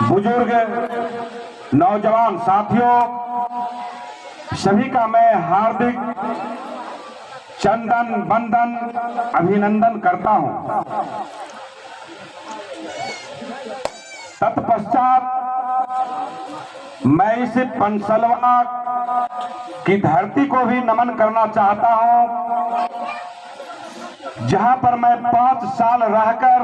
बुजुर्ग नौजवान साथियों, सभी का मैं हार्दिक चंदन वंदन अभिनंदन करता हूं। तत्पश्चात मैं इस पंचसलवा की धरती को भी नमन करना चाहता हूं, जहां पर मैं 5 साल रहकर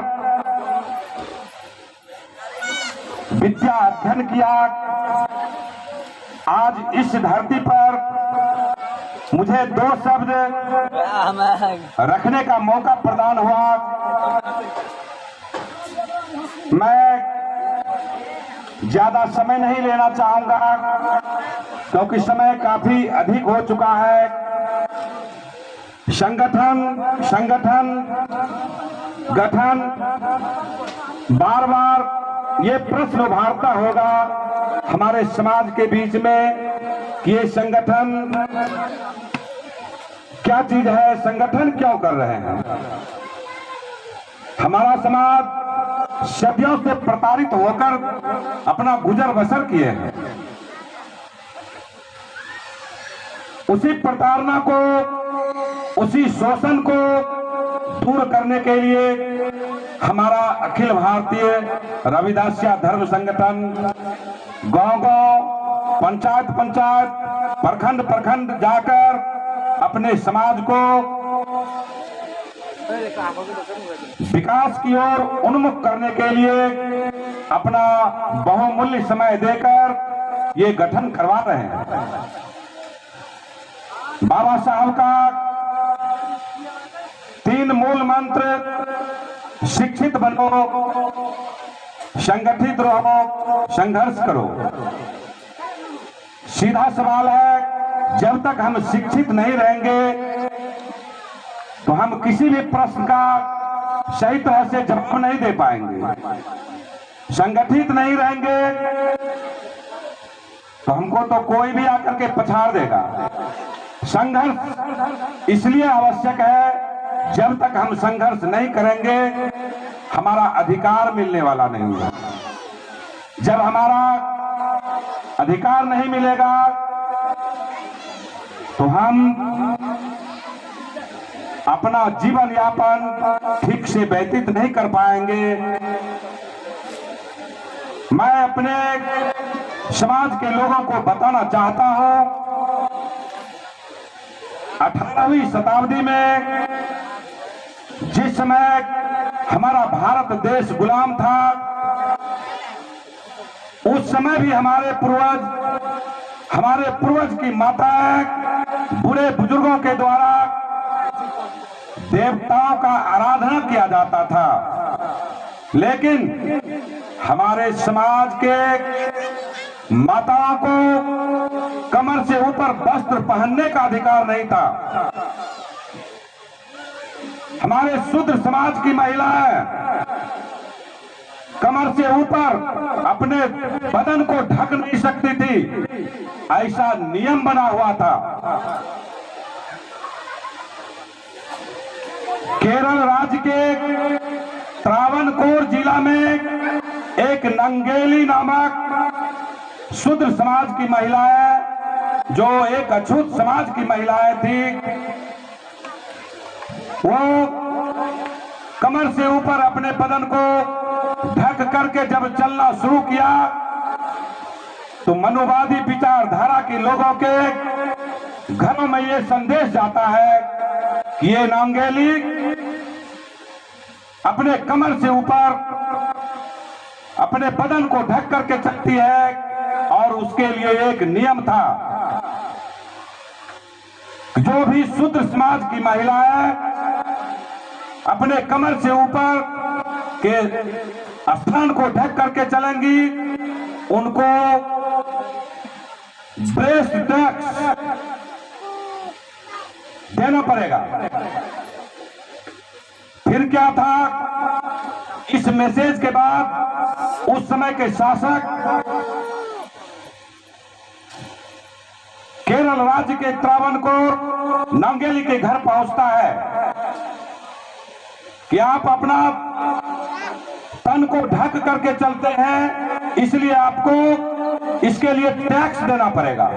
विद्या अध्ययन किया। आज इस धरती पर मुझे 2 शब्द रखने का मौका प्रदान हुआ। मैं ज्यादा समय नहीं लेना चाहूंगा, क्योंकि समय काफी अधिक हो चुका है। संगठन गठन बार बार ये प्रश्न उभारता होगा हमारे समाज के बीच में कि ये संगठन क्या चीज है, संगठन क्यों कर रहे हैं। हमारा समाज सदियों से प्रताड़ित होकर अपना गुजर बसर किए हैं। उसी प्रताड़ना को, उसी शोषण को दूर करने के लिए हमारा अखिल भारतीय रविदासिया धर्म संगठन गांव-गांव, पंचायत प्रखंड जाकर अपने समाज को विकास की ओर उन्मुख करने के लिए अपना बहुमूल्य समय देकर ये गठन करवा रहे हैं। बाबा साहब का 3 मूल मंत्र, शिक्षित बनो, संगठित रहो, संघर्ष करो। सीधा सवाल है, जब तक हम शिक्षित नहीं रहेंगे तो हम किसी भी प्रश्न का सही तरह से जवाब नहीं दे पाएंगे। संगठित नहीं रहेंगे तो हमको तो कोई भी आकर के पछाड़ देगा। संघर्ष इसलिए आवश्यक है, जब तक हम संघर्ष नहीं करेंगे हमारा अधिकार मिलने वाला नहीं है। जब हमारा अधिकार नहीं मिलेगा तो हम अपना जीवन यापन ठीक से व्यतीत नहीं कर पाएंगे। मैं अपने समाज के लोगों को बताना चाहता हूं, 18वीं शताब्दी में जिस समय हमारा भारत देश गुलाम था, उस समय भी हमारे पूर्वज की माताएं बूढ़े बुजुर्गों के द्वारा देवताओं का आराधना किया जाता था। लेकिन हमारे समाज के माताओं को कमर से ऊपर वस्त्र पहनने का अधिकार नहीं था। हमारे शूद्र समाज की महिलाएं कमर से ऊपर अपने बदन को ढक नहीं सकती थी, ऐसा नियम बना हुआ था। केरल राज्य के त्रावणकोर जिला में एक नंगेली नामक शूद्र समाज की महिलाएं, जो एक अछूत समाज की महिलाएं थी, वो कमर से ऊपर अपने बदन को ढक करके जब चलना शुरू किया तो मनुवादी विचारधारा के लोगों के घरों में ये संदेश जाता है कि ये नांगेली अपने कमर से ऊपर अपने बदन को ढक करके चलती है, और उसके लिए एक नियम था, जो भी शूद्र समाज की महिलाएं अपने कमर से ऊपर के स्थान को ढक करके चलेंगी, उनको ब्रेस्ट टैक्स देना पड़ेगा। फिर क्या था, इस मैसेज के बाद उस समय के शासक केरल राज्य के त्रावणकोर नांगेली के घर पहुंचता है कि आप अपना तन को ढक करके चलते हैं, इसलिए आपको इसके लिए टैक्स देना पड़ेगा।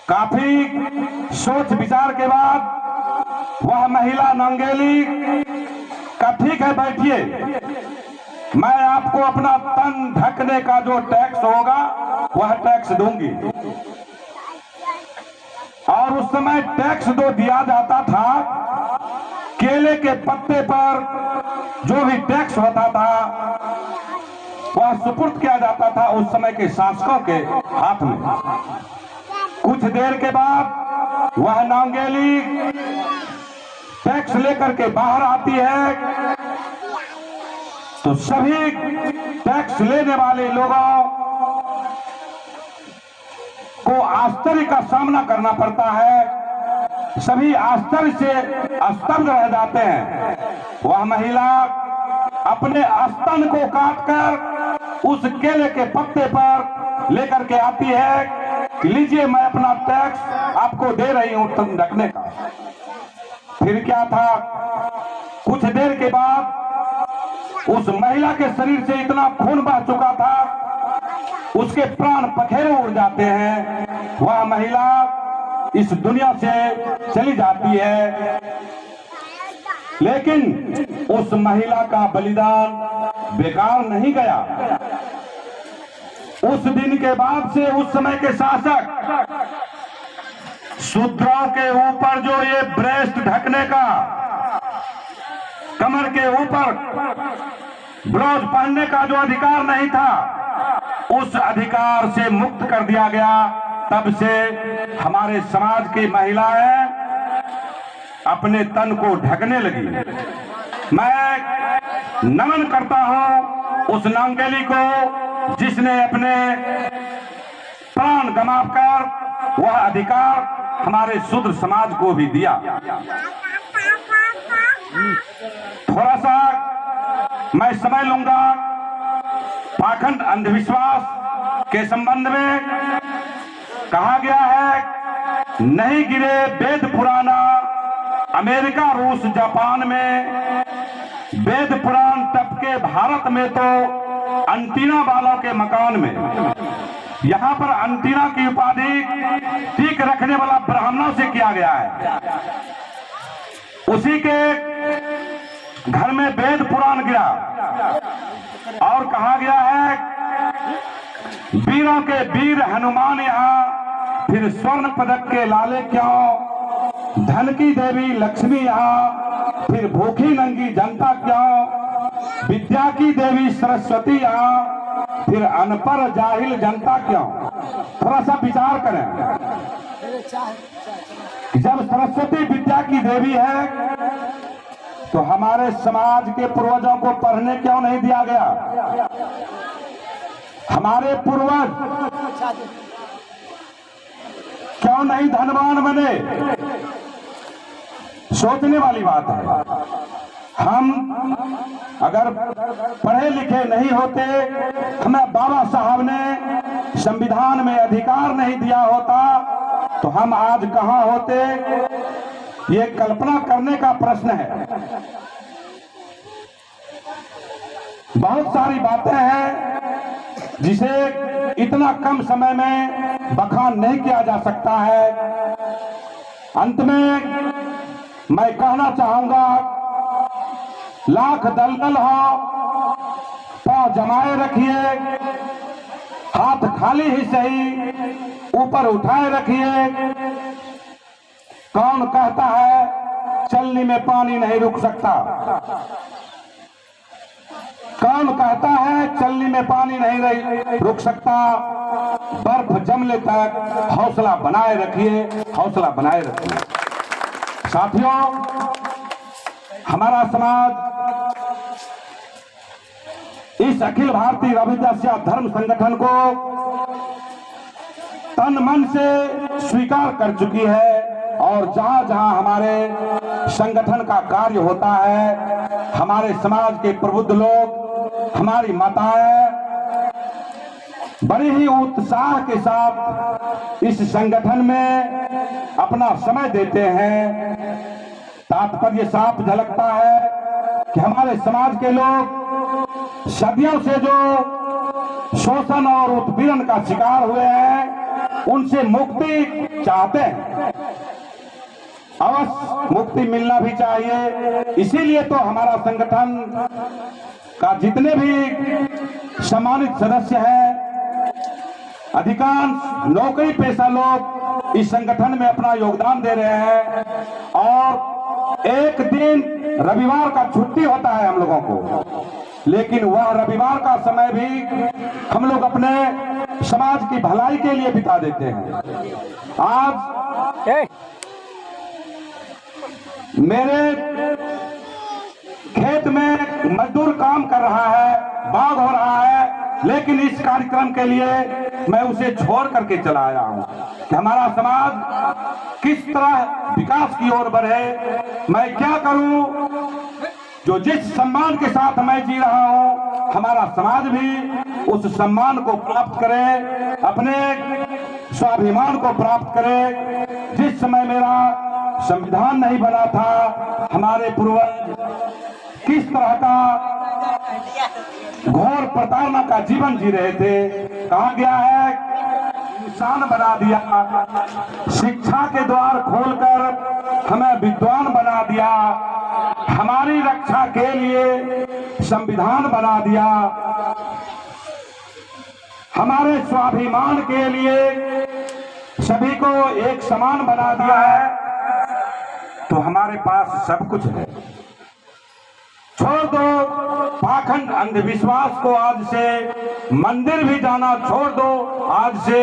काफी सोच विचार के बाद वह महिला नांगेली का ठीक है बैठिए, मैं आपको अपना तन ढकने का जो टैक्स होगा वह टैक्स दूंगी। और उस समय टैक्स जो दिया जाता था, केले के पत्ते पर जो भी टैक्स होता था वह सुपुर्द किया जाता था उस समय के शासकों के हाथ में। कुछ देर के बाद वह नांगेली टैक्स लेकर के बाहर आती है तो सभी टैक्स लेने वाले लोगों को आश्चर्य का सामना करना पड़ता है। सभी आश्चर्य से स्तब्ध रह जाते हैं। वह महिला अपने स्तन को काटकर उस केले के पत्ते पर लेकर के आती है कि लीजिए, मैं अपना टैक्स आपको दे रही हूं तन ढकने का। फिर क्या था, कुछ देर के बाद उस महिला के शरीर से इतना खून बह चुका था, उसके प्राण पखेरु उड़ जाते हैं। वह महिला इस दुनिया से चली जाती है, लेकिन उस महिला का बलिदान बेकार नहीं गया। उस दिन के बाद से उस समय के शासक शूद्रों के ऊपर जो ये ब्रेस्ट ढकने का, कमर के ऊपर ब्लाउज पहनने का जो अधिकार नहीं था, उस अधिकार से मुक्त कर दिया गया। तब से हमारे समाज की महिलाएं अपने तन को ढकने लगी। मैं नमन करता हूं उस नांगेली को जिसने अपने प्राण गंवाकर वह अधिकार हमारे शूद्र समाज को भी दिया। थोड़ा सा मैं समय लूंगा पाखंड अंधविश्वास के संबंध में। कहा गया है, नहीं गिरे वेद पुराना, अमेरिका रूस जापान में वेद पुराण टपके भारत में तो अंटीना वालों के मकान में। यहाँ पर अंटीना की उपाधि ठीक रखने वाला ब्राह्मणों से किया गया है। उसी के घर में वेद पुराण गिरा और कहा गया है, वीरों के वीर हनुमान यहाँ, फिर स्वर्ण पदक के लाले क्यों, धन की देवी लक्ष्मी यहाँ, फिर भूखी नंगी जनता क्यों, विद्या की देवी सरस्वती यहाँ, फिर अनपढ़ जाहिल जनता क्यों। थोड़ा सा विचार करें, जब सरस्वती विद्या की देवी है तो हमारे समाज के पूर्वजों को पढ़ने क्यों नहीं दिया गया। हमारे पूर्वज क्यों नहीं धनवान बने, सोचने वाली बात है। हम अगर पढ़े लिखे नहीं होते, हमें बाबा साहब ने संविधान में अधिकार नहीं दिया होता, तो हम आज कहां होते, ये कल्पना करने का प्रश्न है। बहुत सारी बातें हैं जिसे इतना कम समय में बखान नहीं किया जा सकता है। अंत में मैं कहना चाहूंगा, लाख दलदल हो, पांव जमाए रखिए, हाथ खाली ही सही ऊपर उठाए रखिए। कौन कहता है चलनी में पानी नहीं रुक सकता? कौन कहता है चलनी में पानी नहीं रुक सकता? बर्फ जमने तक हौसला बनाए रखिए, हौसला बनाए रखिए। साथियों, हमारा समाज इस अखिल भारतीय रविदासिया धर्म संगठन को तन मन से स्वीकार कर चुकी है। और जहां जहां हमारे संगठन का कार्य होता है, हमारे समाज के प्रबुद्ध लोग, हमारी माताएं बड़ी ही उत्साह के साथ इस संगठन में अपना समय देते हैं। तात्पर्य साफ झलकता है कि हमारे समाज के लोग सदियों से जो शोषण और उत्पीड़न का शिकार हुए हैं, उनसे मुक्ति चाहते हैं। अवश्य मुक्ति मिलना भी चाहिए। इसीलिए तो हमारा संगठन का जितने भी सम्मानित सदस्य हैं, अधिकांश नौकरी पेशा लोग इस संगठन में अपना योगदान दे रहे हैं। और एक दिन रविवार का छुट्टी होता है हम लोगों को, लेकिन वह रविवार का समय भी हम लोग अपने समाज की भलाई के लिए बिता देते हैं। आज मेरे खेत में मजदूर काम कर रहा है, बाग हो रहा है, लेकिन इस कार्यक्रम के लिए मैं उसे छोड़ करके चला आया हूं कि हमारा समाज किस तरह विकास की ओर बढ़े। मैं क्या करूं जो जिस सम्मान के साथ मैं जी रहा हूं, हमारा समाज भी उस सम्मान को प्राप्त करे, अपने स्वाभिमान को प्राप्त करे। जिस समय मेरा संविधान नहीं बना था, हमारे पूर्वज किस तरह का घोर प्रताड़ना का जीवन जी रहे थे, कहा गया है इंसान बना दिया, शिक्षा के द्वार खोलकर हमें विद्वान बना दिया, हमारी रक्षा के लिए संविधान बना दिया, हमारे स्वाभिमान के लिए सभी को एक समान बना दिया है। तो हमारे पास सब कुछ है। छोड़ दो पाखंड अंधविश्वास को, आज से मंदिर भी जाना छोड़ दो। आज से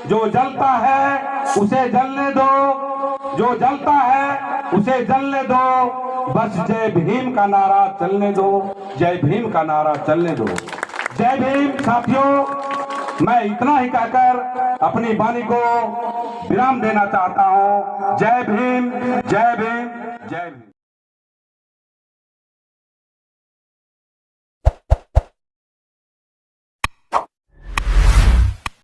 जो जलता है उसे जलने दो, जो जलता है उसे जलने दो। बस जय भीम का नारा चलने दो, जय भीम का नारा चलने दो। जय भीम साथियों, मैं इतना ही कहकर अपनी वाणी को विराम देना चाहता हूं। जय भीम, जय भीम, जय भीम।